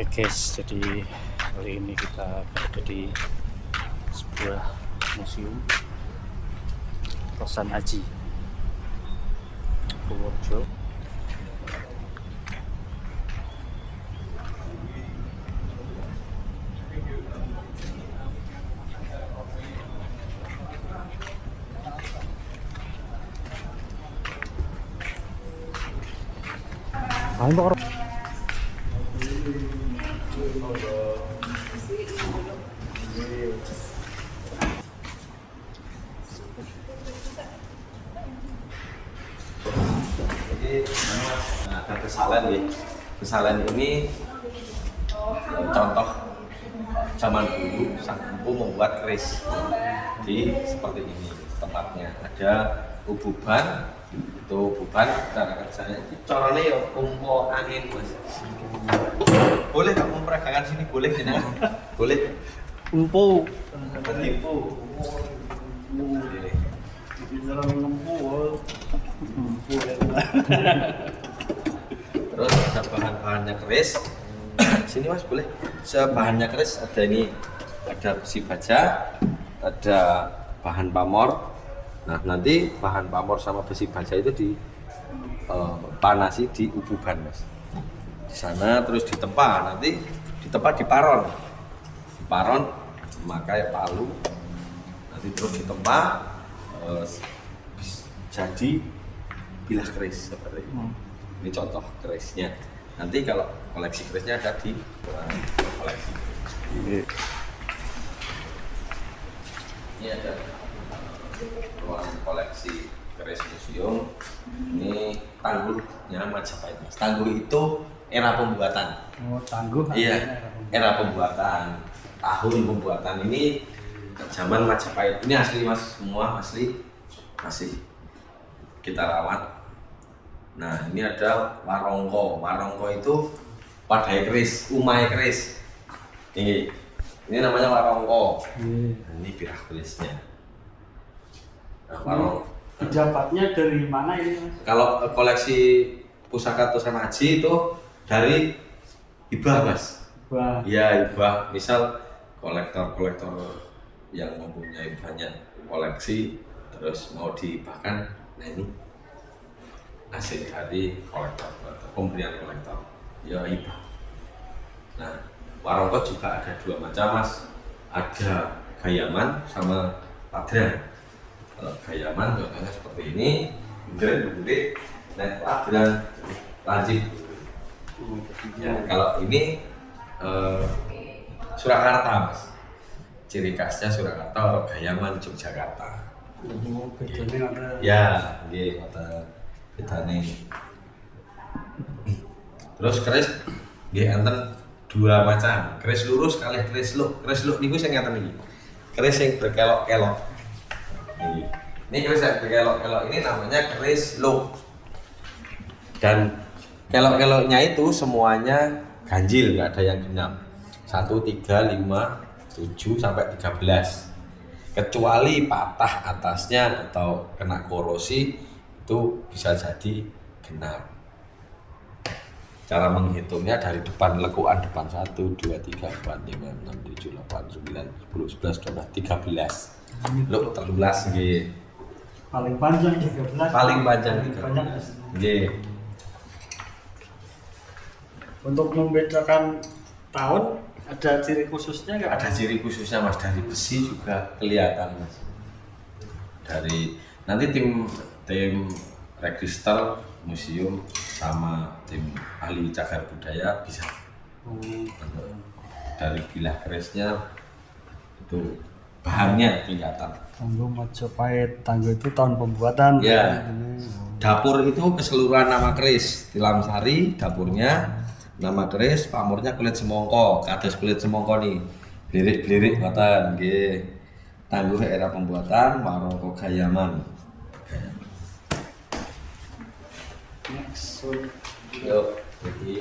Oke guys, jadi kali ini kita berada di sebuah museum Kosan Aji Purworejo. Jadi ada kesalahan ya. Kesalahan ini contoh zaman dulu sang empu membuat keris. Jadi seperti ini tempatnya. Ada ububan, itu ububan cara kerjanya. Caranya ya umpo angin mas. Boleh kamu memperagakan sini boleh tidak? Boleh. Umpu. Umpu. Terus ada bahan-bahannya keris. Sini mas boleh. Bahannya keris ada ini, ada besi baja, ada bahan pamor. Nah nanti bahan pamor sama besi baja itu dipanasi di ububan mas. Di sana terus ditempa, nanti ditempa di paron. Di paron memakai palu. Nanti terus ditempa jadi bilah keris seperti ini. Ini contoh kerisnya. Nanti kalau koleksi kerisnya ada di koleksi. Ini ada ruang koleksi keris museum. Ini tangguhnya Majapahit. Tangguh itu era pembuatan. Oh, tangguh. Iya, era pembuatan. Tahun pembuatan ini zaman Majapahit. Ini asli mas, semua asli, masih kita rawat. Nah ini ada warongko. Warongko itu padai keris, umai keris. Ini namanya warongko. Nah, ini birah kerisnya. Nah, warongko. Dapatnya dari mana ini mas? Kalau koleksi pusaka Kosan Aji itu dari hibah mas. Wah. Iya hibah. Misal kolektor yang mempunyai banyak koleksi terus mau dihibahkan, nah ini hasil dari kolektor, pemberian kolektor ya hibah. Nah warongko juga ada dua macam mas, ada gayaman sama padran. Kalau gayaman contohnya seperti ini, gede, nah padran lancip. Ya, kalau ini Surakarta mas, ciri khasnya Surakarta orang gayaman Yogyakarta. Bedanya ada. Ya, nggih ngoten bedane. Terus keris nggih enten dua macam, keris lurus kalih keris luk. Keris luk niku sing ngaten iki. Keris sing berkelok-kelok. Nggih. Ini keris yang berkelok-kelok ini namanya keris luk. Dan kelok-keloknya itu semuanya ganjil, nggak ada yang genap. 1, 3, 5, 7 sampai 13. Kecuali patah atasnya atau kena korosi itu bisa jadi genap. Cara menghitungnya dari depan lekuan depan 1, 2, 3, 4, 5, 6, 7, 8, 9, 10, 11, 12, 13. Lu 13 nggih. Paling panjang 13. Paling panjang 13. Nggih. Untuk membedakan tahun ada ciri khususnya nggak? Ada ciri khususnya mas, dari besi juga kelihatan mas. Dari nanti tim register museum sama tim ahli cagar budaya bisa dari bilah kerisnya itu bahannya kelihatan. Tangguh Majapahit, tangguh itu tahun pembuatan. Ya. Dapur itu keseluruhan nama keris, Tilam Sari dapurnya. Nama keris, pamornya kulit semongko, kados kulit semongko nih, blirik-blirik ngoten nggih. Tangguh era pembuatan warongko gayaman. Next. Yuk, jadi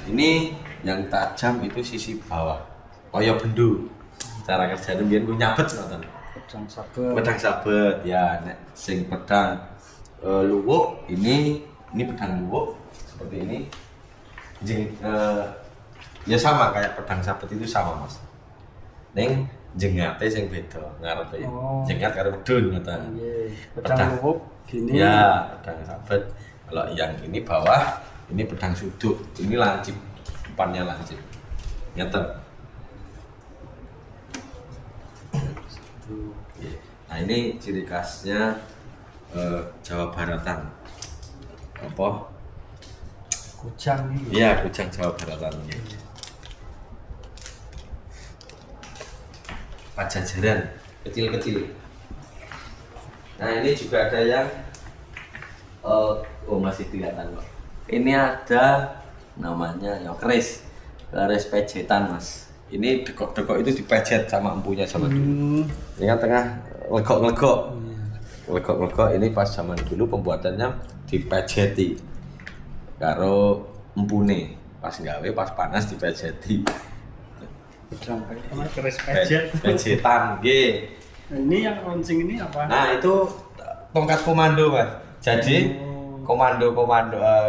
ini yang tajam itu sisi bawah, kaya bendu. Cara kerjanya biar gue nyabet ngoten. Pedang sabet. Pedang sabet ya, nek sing pedang luwuk ini pedang luwuk seperti ini. Ya sama kayak pedang sabet itu sama mas. Neng jengate sing beda ngarepe. Jengat karo pedun ngoten. Pedang luwuk gini. Ya, pedang sabet. Kalau yang ini bawah, ini pedang suduk. Ini lancip, depannya lancip. Ngeten. Nah ini ciri khasnya Jawa Baratan. Apa? Kujang ini. Iya, kujang Jawa Baratan. Pajajaran kecil-kecil. Nah ini juga ada yang masih kelihatan kok. Ini ada namanya ya keris pejetan mas. Ini dekok-dekok itu dipejet sama empunya zaman dulu. Ini kan tengah legok-legok. Legok-legok ini pas zaman dulu pembuatannya dipejeti karo empune. Pas gawe pas panas dipejeti. Keris pejet. Pejetan, nggih. Ini yang runcing ini apa? Nah, itu tongkat komando, Mas. Jadi komando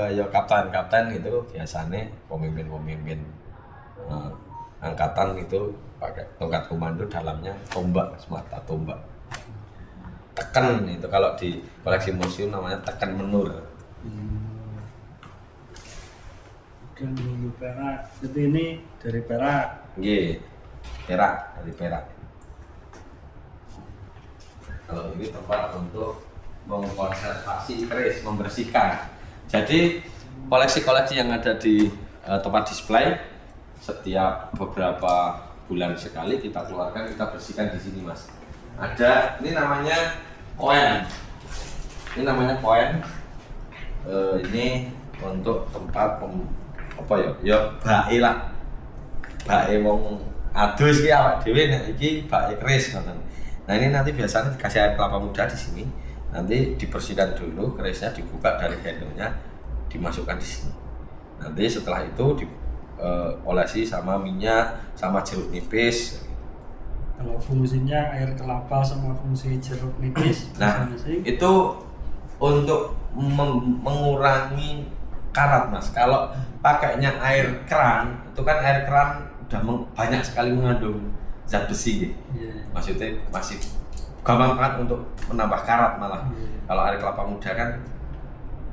ya kapten itu biasanya pemimpin angkatan itu pakai tongkat komando, dalamnya tombak, semata tombak. Teken itu kalau di koleksi museum namanya teken menur. Dan dulu perak. Jadi ini dari perak. Nggih. Perak, dari perak. Kalau ini tempat untuk mengkonservasi keris, membersihkan. Jadi koleksi-koleksi yang ada di tempat display setiap beberapa bulan sekali kita keluarkan, kita bersihkan di sini, Mas. Ada, ini namanya koin. Ini namanya koin. Ini untuk tempat apa ya? Ya bae lah. Bae wong adus ki awak dhewe nek iki bae keris ngoten. Nah, ini nanti biasanya dikasih air kelapa muda di sini. Nanti dibersihkan dulu, kerisnya dibuka dari handle-nya, dimasukkan di sini. Nanti setelah itu diolesi sama minyak, sama jeruk nipis. Kalau fungsinya air kelapa sama fungsi jeruk nipis. Nah, itu untuk mengurangi karat, Mas. Kalau pakainya air keran, itu kan air keran udah banyak sekali mengandung zat besi, maksudnya masih gampang kan untuk menambah karat malah. Kalau air kelapa muda kan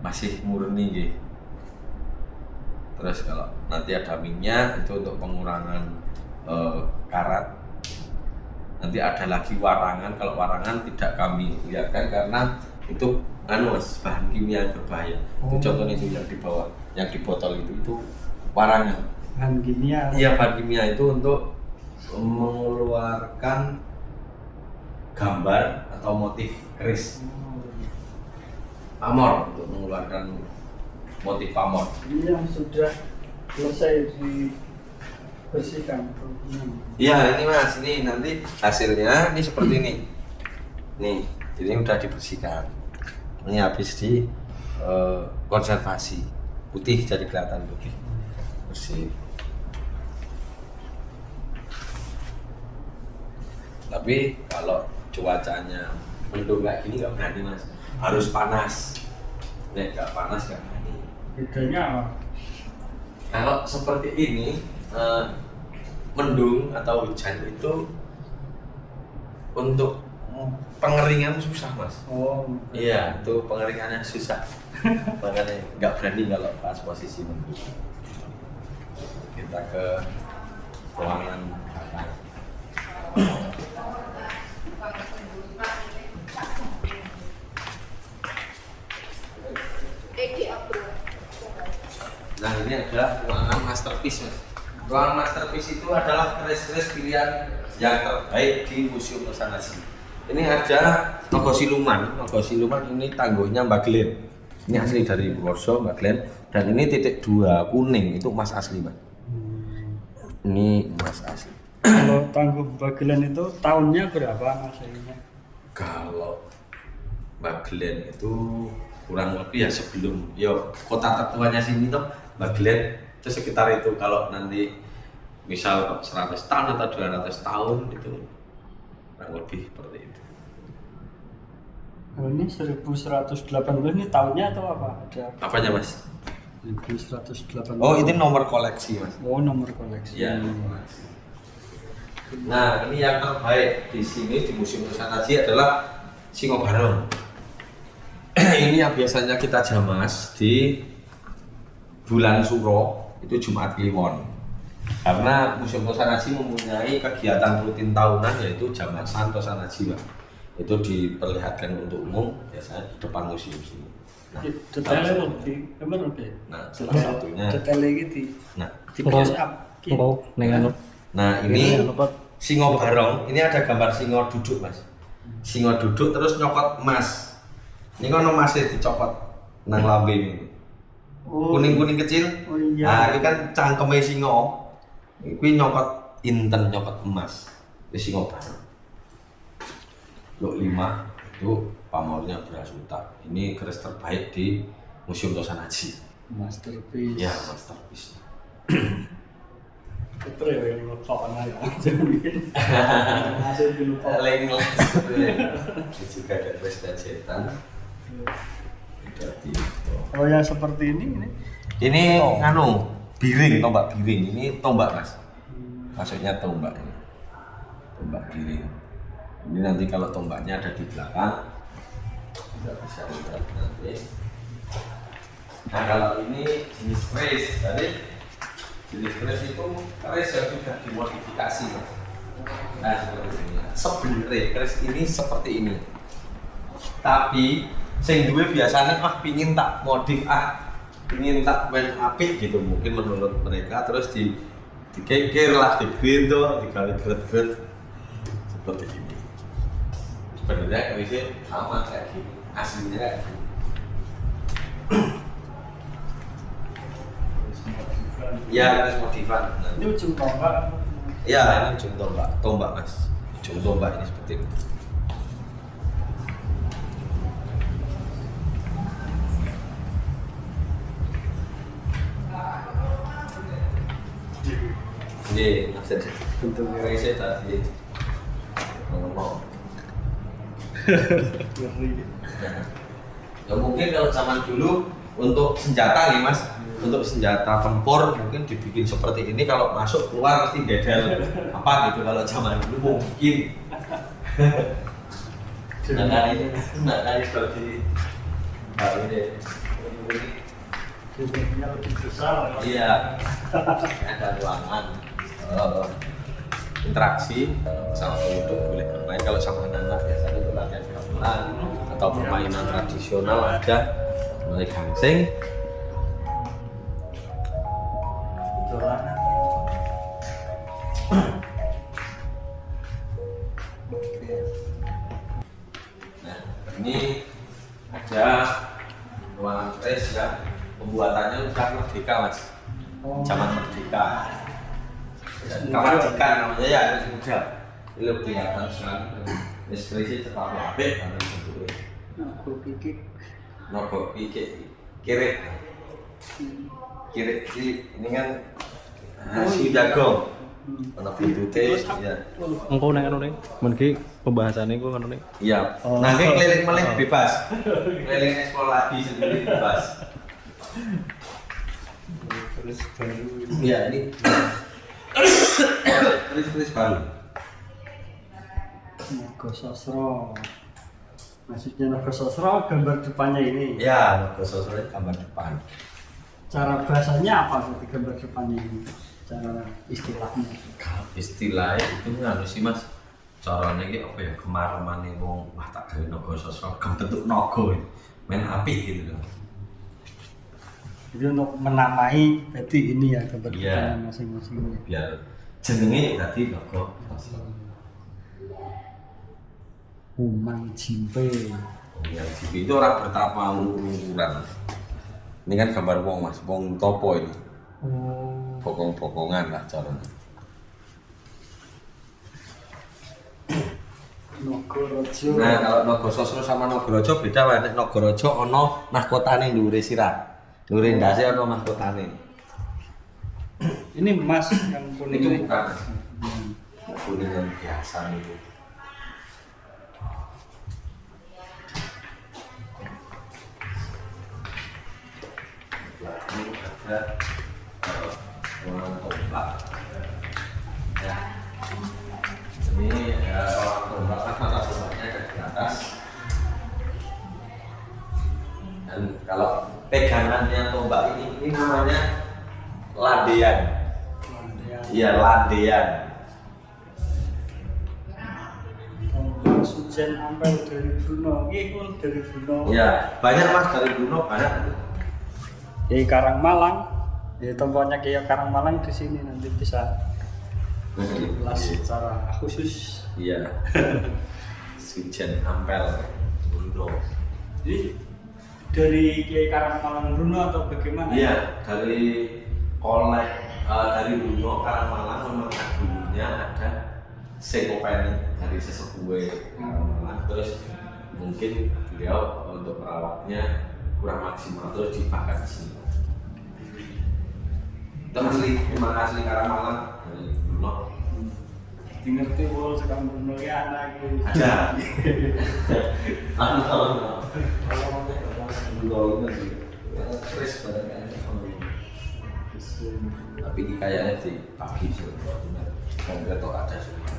masih murni, gitu. Terus kalau nanti ada minyak itu untuk pengurangan karat. Nanti ada lagi warangan. Kalau warangan tidak kami lihatkan karena itu Mas, bahan kimia yang berbahaya. Itu contohnya itu yang di bawah, yang di botol itu warangan. Bahan kimia. Iya, bahan kimia itu untuk mengeluarkan gambar atau motif keris. Pamor, untuk mengeluarkan motif pamor. Ini yang sudah selesai dibersihkan. Iya, ini Mas, ini nanti hasilnya ini seperti ini. Nih, ini udah dibersihkan. Ini habis di konservasi. Putih, jadi kelihatan putih. Bersih. Tapi kalau cuacanya mendung kayak gini nggak berani, Mas. Harus panas. Nek nggak panas nggak berani. Bedanya apa? Kalau seperti ini mendung atau hujan itu untuk pengeringan susah, Mas. Iya, itu pengeringannya susah. Makanya nggak berani kalau pas posisi mendung. Kita ke ruangan belakang. Nah, ini adalah ruangan masterpiece, Mas. Ruangan masterpiece itu adalah keris-keris pilihan yang terbaik di Museum Nusantara. Ini ada logo siluman. Logo siluman ini tangguhnya Mbak Glen. Ini asli dari Purworejo, Mbak Glen. Dan ini titik 2 kuning itu emas asli, Mbak. Ini emas asli. Kalau tangguh Mbak Glen itu tahunnya berapa maksudnya? Kalau Mbak Glen itu kurang lebih ya sebelum kota tertuanya sini tuh Mbak Glen itu sekitar itu. Kalau nanti misal 100 tahun atau 200 tahun itu kurang lebih seperti itu. Oh, ini 1118 ini tahunnya atau apa? Ada Apanya, Mas? 1180. Oh, ini nomor koleksi, Mas. Oh, nomor koleksi. Iya. Nah, ini yang terbaik di sini di Museum Nusantara adalah Singo Barong. Ini yang biasanya kita jamas di bulan Suro, itu Jumat Kliwon. Karena Museum Tosanaji mempunyai kegiatan rutin tahunan yaitu jamasan Tosanaji, Pak. Itu diperlihatkan untuk umum biasanya di depan museum sini. Nah, Detailnya lebih, emang lebih. nah, salah satunya. Detailnya gitu. Nah, Di close up. Oh, neng anu. nah ini Singo Barong. Ini ada gambar singo duduk, Mas. Singo duduk terus nyokot emas. Ini kan emasnya dicopot nang lambe ini. Oh. Kuning-kuning kecil. Oh iya. Nah, ini kan cangkeme singo. Ini nyokot inten, nyokot emas. Ini Singo Barong. Luk 5 itu pamornya Brasuta. Ini keris terbaik di Museum Tosanaji. Masterpiece. Ya, masterpiece. Itu ya yang lupa ya. Hasil lupa. Lain ini juga ada keris dajetan. Kalau yang seperti ini. Ini nganu biring, tombak biring. Ini tombak, Mas. Maksudnya tombak ini. Tombak biring. Ini nanti kalau tombaknya ada di belakang, kita bisa lihat nanti. Nah, kalau ini jenis keris, tadi jenis keris itu keris yang sudah dimodifikasi, Mas. Nah, seperti ini. Sebenarnya keris ini seperti ini. Tapi sing duwe biasanya pingin tak modif pingin tak main apik gitu mungkin menurut mereka, terus dikekir lah, dibentuk, digali gret-gret seperti ini. Sebenarnya kerisnya sama kayak gini, aslinya kayak gini. Ya, keris modifan. Ini ujung tombak. Ya, ini ujung tombak, Mas. Ujung tombak ini seperti ini. Iya, maksudnya bentuknya kerisnya tadi ngomong. Ya mungkin kalau zaman dulu untuk senjata nih, Mas, untuk senjata tempur mungkin dibikin seperti ini, kalau masuk keluar pasti bedel apa gitu kalau zaman dulu mungkin. Nah kali seperti ini. Bentuknya lebih besar. Iya, ada ruangan interaksi sama penduduk, boleh bermain. Kalau sama anak-anak biasanya itu latihan gamelan atau permainan tradisional, ada mulai gangsing. Nah, ini ada ruangan keris ya, pembuatannya udah merdeka, Mas. Zaman merdeka. Kemerdekaan namanya ya, masih muda. Ini lebih kelihatan sekali. Ekspresi cepat apik karena bentuknya. Nogo kikik kirik. Kirik ini kan hasil jagung. Ana buntute ya. Engko neng anu ning. Men ki pembahasannya engko anu ning. Iya. Nanti keliling melih bebas. Keliling eksplor lagi sendiri bebas. Terus baru. Iya, ini keris baru. Naga Sasro. Maksudnya Naga Sasro gambar depannya ini. Ya, Naga Sasro gambar depan. Cara bahasanya apa sih gambar depannya ini? Cara istilahnya. Istilahnya itu nganu sih, Mas. Caranya ki apa ya, kemaremane wong wah tak gawe Naga Sasro bentuk naga. Main apik gitu loh. Jadi untuk menamai, berarti ini ya gambar Iya. depannya masing-masing. Biar jenenge tadi Naga Sasro. Umang Jimpe. Yang TV itu orang bertapa ukuran. Ini kan gambar wong, Mas, wong topo ini. Oh. Bokong-bokongan lah caranya. Nagaraja. Nah, kalau Naga Sasro sama Nagaraja beda, Mas. Nek Nagaraja ana mahkotane dhuwure sirah. Dhuwure ndase ana mahkotane. Ini emas yang kuning Itu ini. bukan. Kuning yang biasa itu. ada orang tombak. Ya. Ini orang tombak, kan mata tombaknya ada di atas. Dan kalau pegangannya tombak ini namanya landean. Iya, landean. Tombak Sujen Ampel dari Bruno. Ini pun dari Bruno. Ya, banyak Mas dari Bruno, banyak. Di Karangmalang. Ya tombaknya kayak Karangmalang di sini nanti bisa diulas secara khusus. Iya. Sujen Ampel Bruno. Jadi dari Kiai Karangmalang Bruno atau bagaimana? Iya, dari dari Bruno Karangmalang memang dulunya ada Sekopeni dari sesepuh Karangmalang, terus mungkin beliau untuk merawatnya kurang maksimal terus dibakar di sini. Itu memang asli Karangmalang dari Bruno. Ngerti bahwa sekarang Bruno ya anak gitu. Ada. Bruno itu Chris badannya. Tapi ini kayaknya di pagi sih, kan ketok ada semua.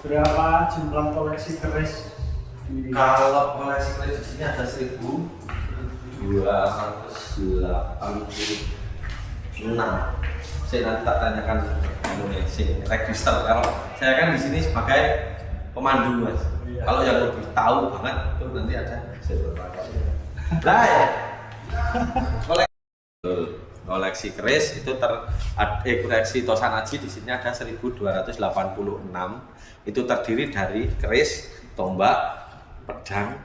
Berapa jumlah koleksi keris? Kalau koleksi keris di sini ada 1.286. Saya nanti tak tanyakan Indonesia register. Kalau saya kan di sini sebagai pemandu Mas. Iya. Kalau yang lebih tahu banget itu nanti ada saya berpakai. Lah ya. Koleksi keris itu koleksi Tosanaji di sini ada 1.286. Itu terdiri dari keris, tombak, pedang,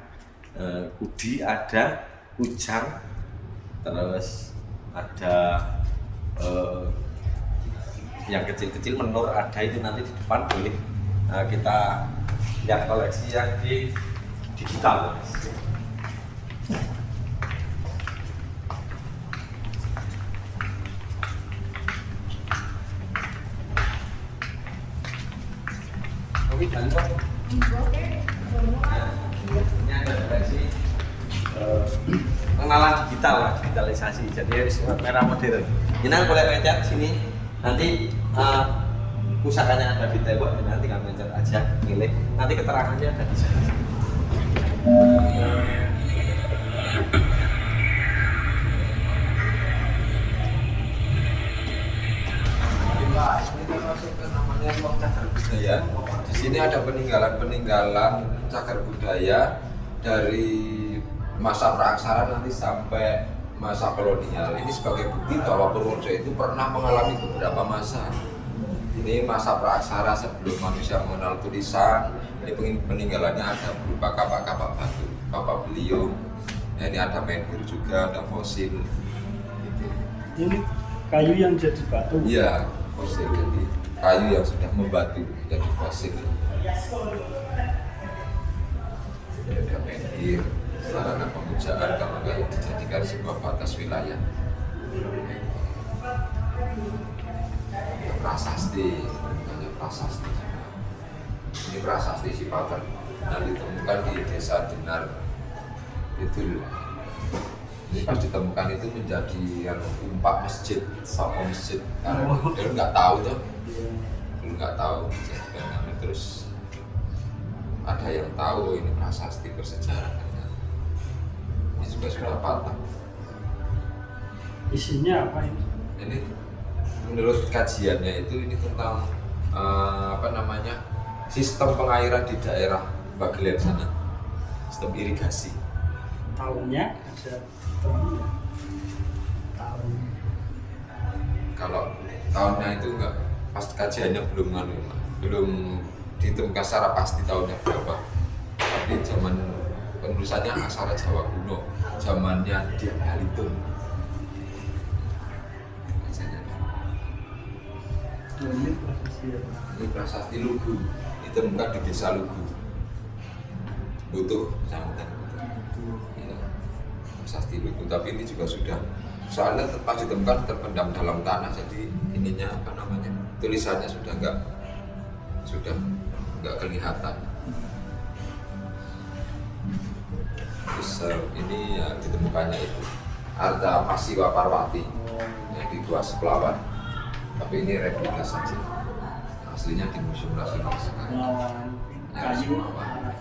kudi ada, kujang, terus ada yang kecil-kecil menur ada, itu nanti di depan boleh kita lihat koleksi yang di digital. Oke, jangan lupa. Ini ada koleksi pengenalan digital lah, digitalisasi, jadi merah modern. Ini boleh pencet sini, nanti pusakanya ada di tembok, nanti tinggal pencet aja, milih, nanti keterangannya ada di sana. Ini masuk ke namanya ruang cagar budaya. Di sini ada peninggalan-peninggalan cagar budaya dari masa praaksara nanti sampai masa kolonial. Ini sebagai bukti bahwa Purworejo itu pernah mengalami beberapa masa. Ini masa praaksara sebelum manusia mengenal tulisan. Ini peninggalannya ada berupa kapak-kapak batu, kapak beliung. Ya, ini ada menhir juga, ada fosil. Ini kayu yang jadi batu. Iya, fosil, jadi kayu yang sudah membatu jadi fosil. Ya, ada menhir, sarana pemujaan kalau kayu dijadikan sebuah batas wilayah. Prasasti, banyak prasasti. Ini prasasti Sipaten yang ditemukan di Desa Jenar Kidul. Ini pas ditemukan itu menjadi umpak masjid, sapa masjid. Karena dulu nggak tahu tuh, dulu nggak tahu. Terus ada yang tahu ini prasasti bersejarah. Ini juga sudah patah. Isinya apa ini? Ini menurut kajiannya itu ini tentang sistem pengairan di daerah Bagelen sana, sistem irigasi. Tahunnya ada tahunnya. Tahun. Kalau tahunnya itu enggak, pas kajiannya belum ditemukan secara pasti tahunnya berapa. Tapi zaman penulisannya aksara Jawa kuno, zamannya Dyah Balitung. Ini prasasti apa? Ini prasasti Lugu, ditemukan di desa Lugu. Butuh kecamatan. Ya, prasasti Lugu, tapi ini juga sudah, soalnya pas ditemukan terpendam dalam tanah, jadi ininya tulisannya sudah enggak sudah nggak kelihatan. Terus ini ya ditemukannya itu Arta Masiwa Parwati yang di Gua Seplawan, tapi ini replika saja, aslinya di Museum Nasional sekarang. Kayu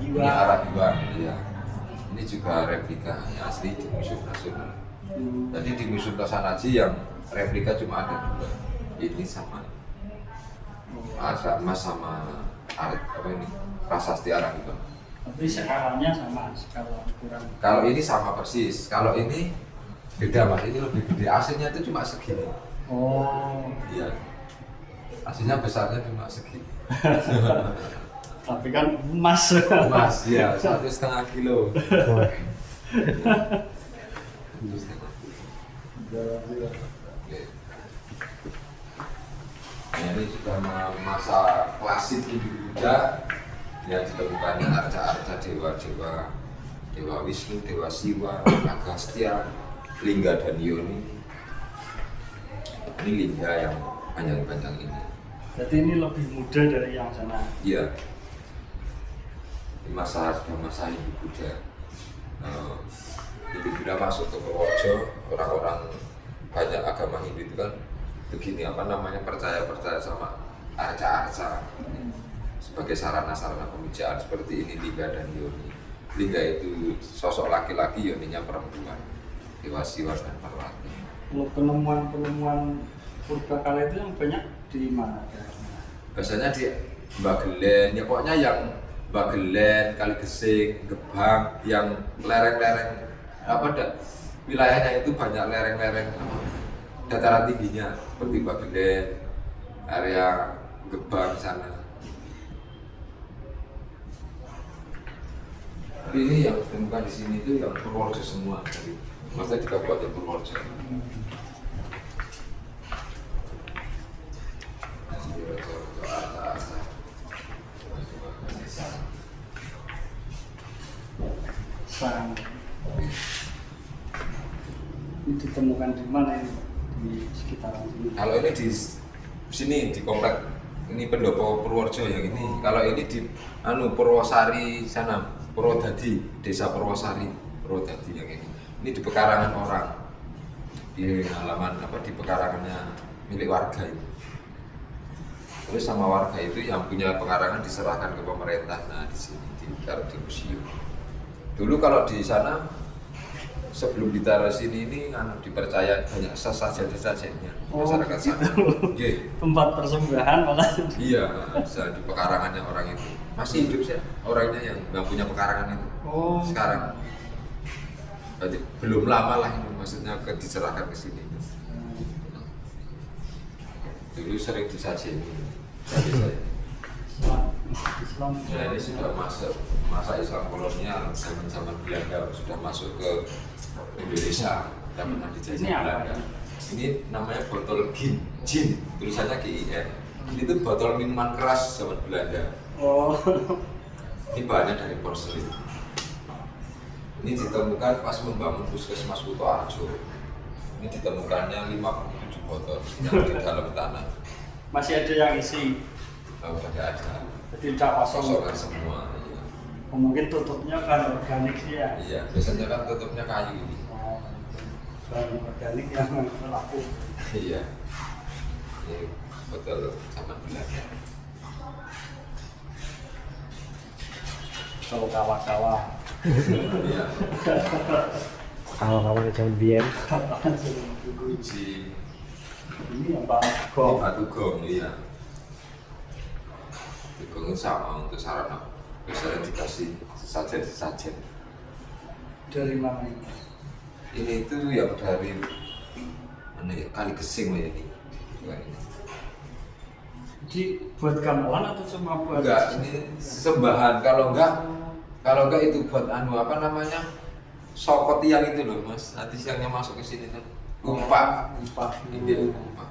Ini Arahiwa, ya. Ini juga replika yang asli di Museum Nasional. Jadi di Museum Tasanaji yang replika cuma ada 2, ini sama Arta Mas sama apa ini Prasasti Arahiwa. tapi skalanya sama, skala ukuran. Kalau ini sama persis, kalau ini beda mas, ini lebih gede. Aslinya itu cuma segini. Oh, Iya. Aslinya besarnya cuma segini. tapi kan emas. Mas, ya 1,5 kilo. 1,5 kilo. Oke. Nah, ini sudah masa klasik Hindu Buddha yang ditemukannya arca-arca dewa-dewa, Dewa Wisnu, Dewa Siwa, Agastya, Lingga dan Yoni. Ini lingga yang panjang-panjang ini. Jadi ini lebih muda dari yang sana. Iya. Di masa Hindu Buddha. Hindu Buddha masuk ke Purworejo, orang-orang banyak agama Hindu itu kan begini, apa namanya, percaya sama arca-arca sebagai sarana-sarana pemujaan seperti ini Lingga dan Yoni. Lingga itu sosok laki-laki, Yoninya perempuan, Dewa Siwa dan Parwati. Kalau penemuan purbakala itu yang banyak di mana? Biasanya di Bagelen, ya pokoknya yang Bagelen, Kaligesing, Gebang, yang lereng-lereng wilayahnya itu banyak lereng-lereng dataran tingginya seperti Bagelen, area Gebang sana. Tapi ini yang ditemukan di sini itu yang Purworejo semua, dari maksudnya di Kabupaten Purworejo. Sarang. Ini ditemukan di mana ini? Di sekitaran sini. Kalau ini di sini di komplek ini Pendopo Purworejo yang ini. Kalau ini di Purwosari sana, Purwodadi, Desa Purwosari, Purwodadi yang ini. Ini di pekarangan orang. Di halaman di pekarangannya milik warga itu. Terus sama warga itu yang punya pekarangan diserahkan ke pemerintah. Nah, di sini ditaruh di museum. Dulu kalau di sana sebelum ditaruh sini ini dipercaya banyak sesajen-sesajennya masyarakat sana. Tempat persembahan malah. Iya, bisa di pekarangannya orang itu. Masih hidup sih orangnya yang punya pekarangan itu. Oh. Sekarang. Berarti belum lama lah ini, maksudnya diserahkan ke sini. Dulu sering disajeni. Islam. Ya, ini sudah masuk masa Islam kolonial, zaman Belanda sudah masuk ke Indonesia, dan pernah dijajah Ini apa? Belanda. Ini namanya botol gin, tulisannya GIN. Ini tuh botol minuman keras zaman Belanda. Oh. Ini bahannya dari porselin. Ini ditemukan pas membangun Puskesmas Kutoarjo. Ini ditemukannya 57 botol yang di dalam tanah. Masih ada yang isi. Udah nggak ada. Jadi tidak kosong. Kosongan semua. Iya. Mungkin tutupnya kan organik sih ya. Iya, biasanya kan tutupnya kayu ini. Oh, bahan organik yang laku. Iya. Ini botol zaman Belanda. Kalau kawa-kawa. Iya. Awal-awal zaman biyen. Kunci. Ini yang batu Ini gong. batu gong, iya. Batu gong itu sama untuk sarana. Biasanya dikasih sesajen-sesajen. Dari mana ini? Ini itu yang dari Kaligesing ya ini. Jadi buat gamelan atau cuma buat? Enggak, ini sembahan. Kalau enggak itu buat apa namanya? Sokot tiang itu loh mas. Nanti siangnya masuk ke sini tuh. Umpak. Ini umpak.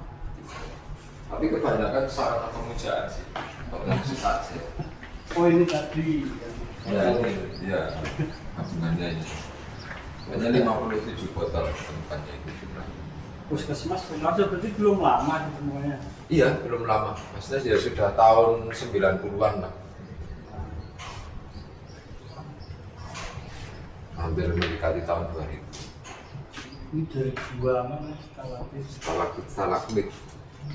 Tapi kebanyakan sarana pemujaan sih. Pengungsi saja. Oh ini tadi. Ya ini, ya. Tabungannya ini. Hanya 57 botol temukannya itu jumlah. Puskesmas Sumarjo berarti belum lama itu semuanya. Iya, belum lama. Maksudnya ya sudah tahun 90-an lah. Hampir mendekati tahun 2000. Ini dari gua mana Stalagmit.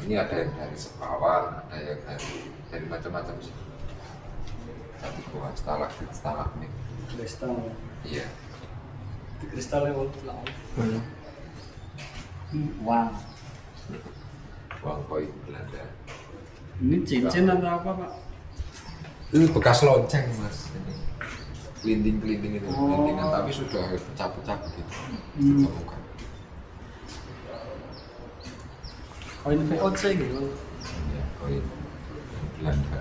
Ini ada yang dari Sepawan, ada yang dari macam-macam sih. Tapi bukan stalagmit. kristal. Iya. Di kristal lewat laut. Wah, Uang koin Belanda. ini cincin atau apa Pak? Ini bekas lonceng mas. Ini kelinting-kelinting itu, Oh. kelintingan tapi sudah pecah-pecah begitu. Ditemukan. Koin VOC gitu. Ya, koin Belanda.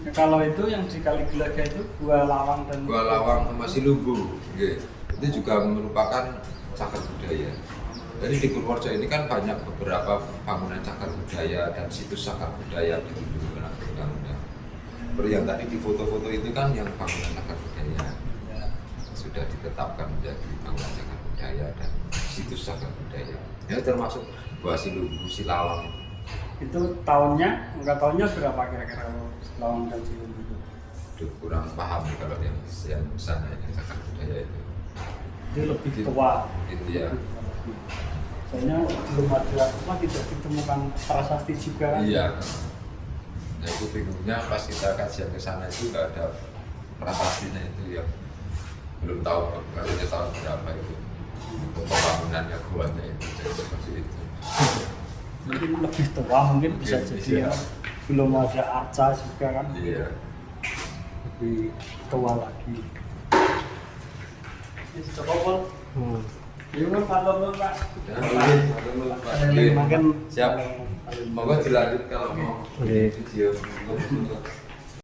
Ya, kalau itu yang di Kaligelaga itu Gua Lawang dan Gua Lawang sama Silumbu, itu juga merupakan cagar budaya. Jadi di Purworejo ini kan banyak beberapa bangunan cagar budaya dan situs cagar budaya di Gunung Undang-Undang. Seperti yang tadi di foto-foto itu kan yang bangunan cagar budaya sudah ditetapkan menjadi bangunan cagar budaya dan situs cagar budaya. Ya termasuk Gua Silumbu, Silawang. itu tahunnya, enggak tahunnya berapa kira-kira Lawang dan Silumbu itu? Aduh, kurang paham nih kalau yang sana yang cagar budaya itu. Itu lebih tua. Itu ya. Soalnya belum ada lagi tidak ditemukan prasasti juga kan? Iya. Ya itu bingungnya pas kita kajian ke sana itu nggak ada prasastinya itu ya. Belum tahu barunya tahun berapa itu. Pembangunannya guanya itu jadi seperti itu. Mungkin lebih tua mungkin bisa Mungkin, jadi iya. ya. Belum ada arca juga kan? Iya. Lebih tua lagi. Ini coba Pol. Iya Pol, matur Pak. Oke. Makin Siap. Monggo dilanjut kalau mau Oke. video.